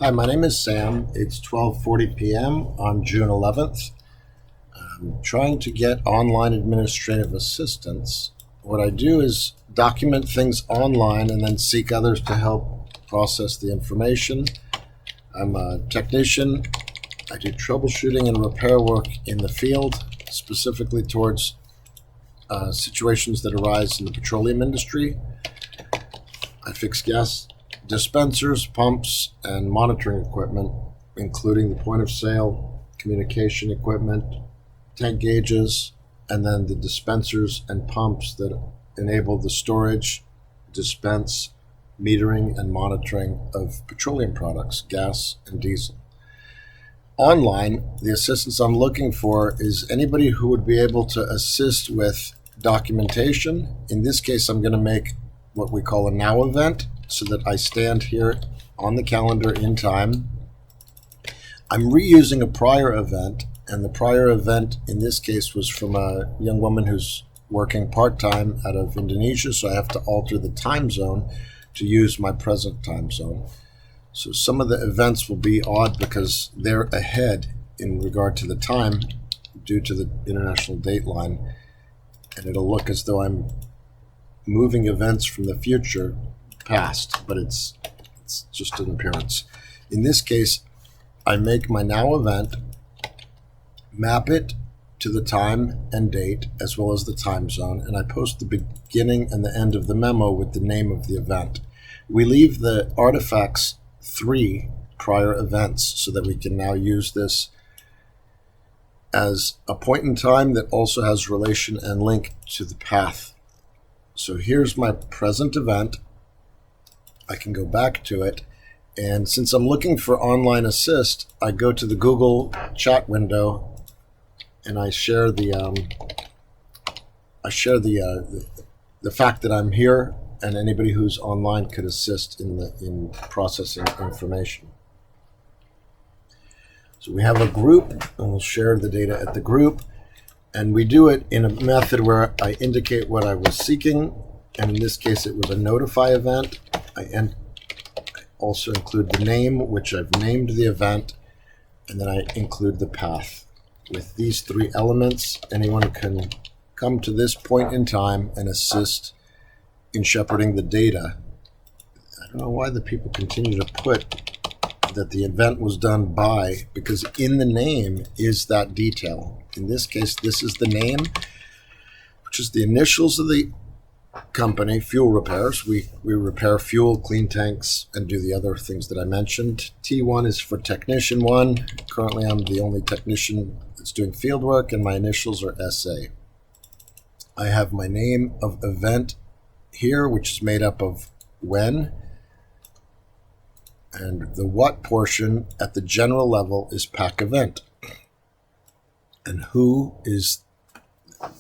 Hi, my name is Sam. It's 12:40 p.m. on June 11th. I'm trying to get online administrative assistance. What I do is document things online and then seek others to help process the information. I'm a technician. I do troubleshooting and repair work in the field, specifically towards situations that arise in the petroleum industry. I fix gas dispensers, pumps, and monitoring equipment, including the point of sale, communication equipment, tank gauges, and then the dispensers and pumps that enable the storage, dispense, metering, and monitoring of petroleum products, gas and diesel. Online, the assistance I'm looking for is anybody who would be able to assist with documentation. In this case, I'm going to make what we call a now event, so that I stand here on the calendar in time. I'm reusing a prior event, and the prior event in this case was from a young woman who's working part-time out of Indonesia, so I have to alter the time zone to use my present time zone. So some of the events will be odd because they're ahead in regard to the time due to the international date line, and it'll look as though I'm moving events from the future past, but it's just an appearance. In this case, I make my now event, map it to the time and date as well as the time zone, and I post the beginning and the end of the memo with the name of the event. We leave the artifacts 3 prior events so that we can now use this as a point in time that also has relation and link to the path. So here's my present event. I can go back to it, and since I'm looking for online assist, I go to the Google chat window and I share the fact that I'm here, and anybody who's online could assist in processing information. So we have a group, and we'll share the data at the group, and we do it in a method where I indicate what I was seeking, and in this case it was a notify event. I also include the name, which I've named the event, and then I include the path. With these 3 elements, anyone can come to this point in time and assist in shepherding the data. I don't know why the people continue to put that the event was done by, because in the name is that detail. In this case, this is the name, which is the initials of the company, Fuel Repairs. We repair fuel, clean tanks, and do the other things that I mentioned. T1 is for Technician 1. Currently, I'm the only technician that's doing field work, and my initials are SA. I have my name of event here, which is made up of when, and the what portion at the general level is pack event. And who is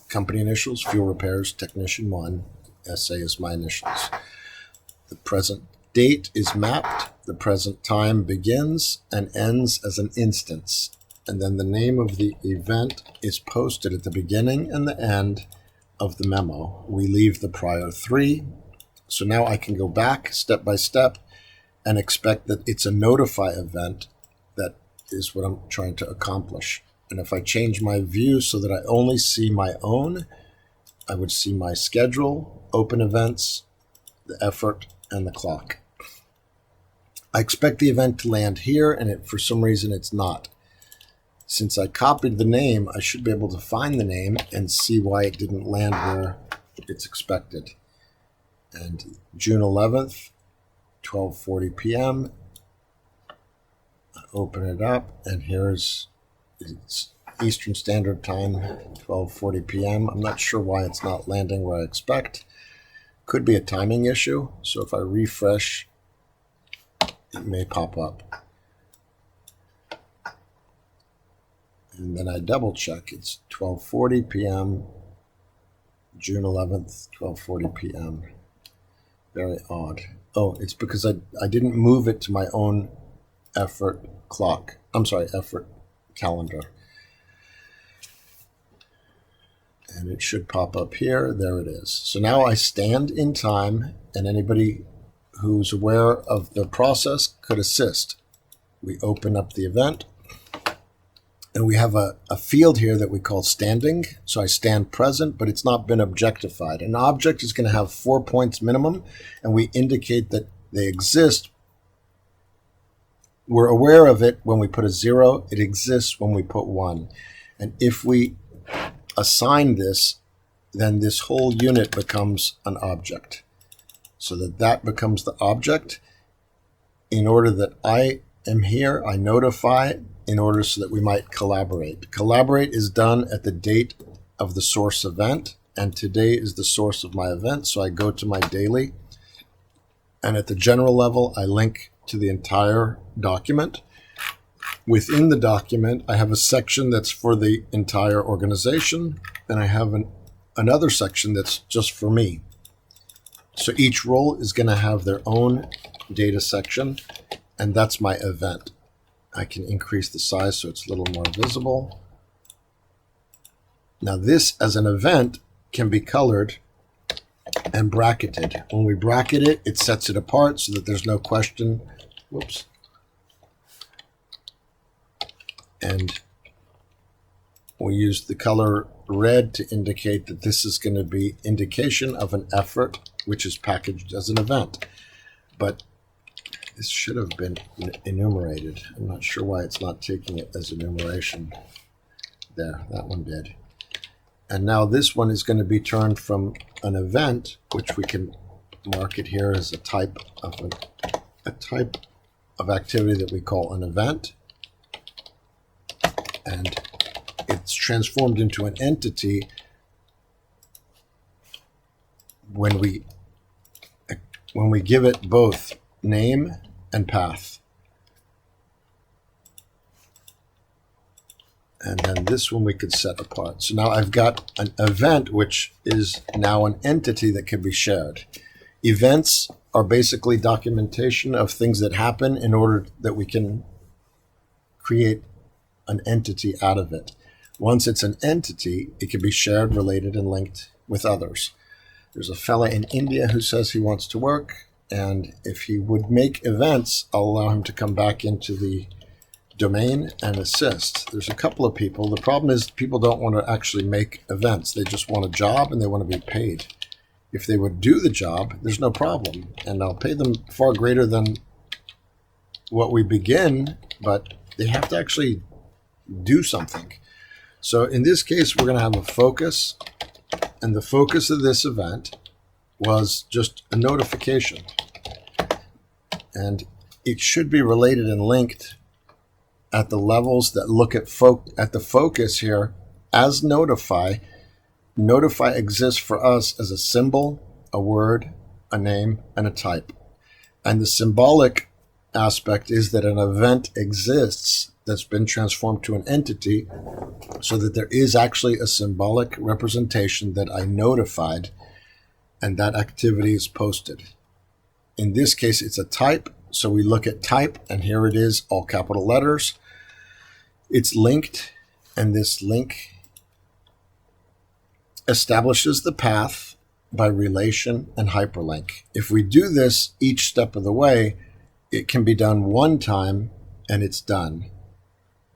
company initials, Fuel Repairs, Technician 1, SA is my initials. The present date is mapped. The present time begins and ends as an instance. And then the name of the event is posted at the beginning and the end of the memo. We leave the prior 3. So now I can go back step by step and expect that it's a notify event. That is what I'm trying to accomplish. And if I change my view so that I only see my own, I would see my schedule, open events, the effort, and the clock. I expect the event to land here, and for some reason it's not. Since I copied the name, I should be able to find the name and see why it didn't land where it's expected. And June 11th, 12:40 p.m., I open it up, and it's Eastern Standard Time, 12:40 p.m. I'm not sure why it's not landing where I expect. Could be a timing issue, so if I refresh, it may pop up. And then I double check. It's 12:40 p.m., June 11th, 12:40 p.m. Very odd. Oh, it's because I didn't move it to my own effort clock. I'm sorry, effort calendar. And it should pop up here. There it is. So now I stand in time, and anybody who's aware of the process could assist. We open up the event, and we have a field here that we call standing. So I stand present, but it's not been objectified. An object is going to have 4 points minimum, and we indicate that they exist. We're aware of it when we put a 0. It exists when we put 1. And if we assign this, then this whole unit becomes an object. So that becomes the object. In order that I am here, I notify in order so that we might collaborate. Collaborate is done at the date of the source event, and today is the source of my event. So I go to my daily, and at the general level, I link to the entire document. Within the document, I have a section that's for the entire organization, and I have another section that's just for me. So each role is going to have their own data section, and that's my event. I can increase the size so it's a little more visible. Now this, as an event, can be colored and bracketed. When we bracket it, it sets it apart so that there's no question. Whoops. And we use the color red to indicate that this is going to be indication of an effort, which is packaged as an event. But this should have been enumerated. I'm not sure why it's not taking it as enumeration. There, that one did. And now this one is going to be turned from an event, which we can mark it here as a type of activity that we call an event. And it's transformed into an entity when we give it both name and path. And then this one we could set apart. So now I've got an event, which is now an entity that can be shared. Events are basically documentation of things that happen in order that we can create an entity out of it. Once it's an entity, it can be shared, related, and linked with others. There's a fella in India who says he wants to work, and if he would make events, I'll allow him to come back into the domain and assist. There's a couple of people. The problem is people don't want to actually make events. They just want a job and they want to be paid. If they would do the job, there's no problem. And I'll pay them far greater than what we begin, but they have to actually do something. So in this case, we're going to have a focus. And the focus of this event was just a notification. And it should be related and linked at the levels that look at the focus here as notify. Notify exists for us as a symbol, a word, a name, and a type. And the symbolic aspect is that an event exists that's been transformed to an entity so that there is actually a symbolic representation that I notified, and that activity is posted. In this case, it's a type. So we look at type, and here it is, all capital letters. It's linked, and this link establishes the path by relation and hyperlink. If we do this each step of the way, it can be done one time and it's done.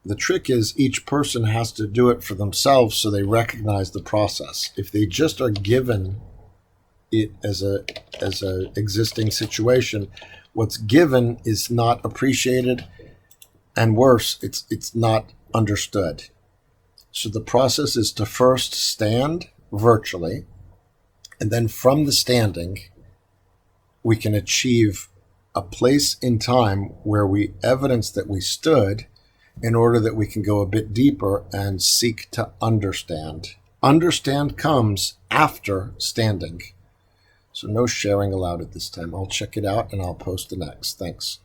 The trick is each person has to do it for themselves so they recognize the process. If they just are given it as a existing situation, what's given is not appreciated, and worse, it's not understood. So the process is to first stand virtually, and then from the standing, we can achieve a place in time where we evidence that we stood in order that we can go a bit deeper and seek to understand. Understand comes after standing. So no sharing allowed at this time. I'll check it out and I'll post the next. Thanks.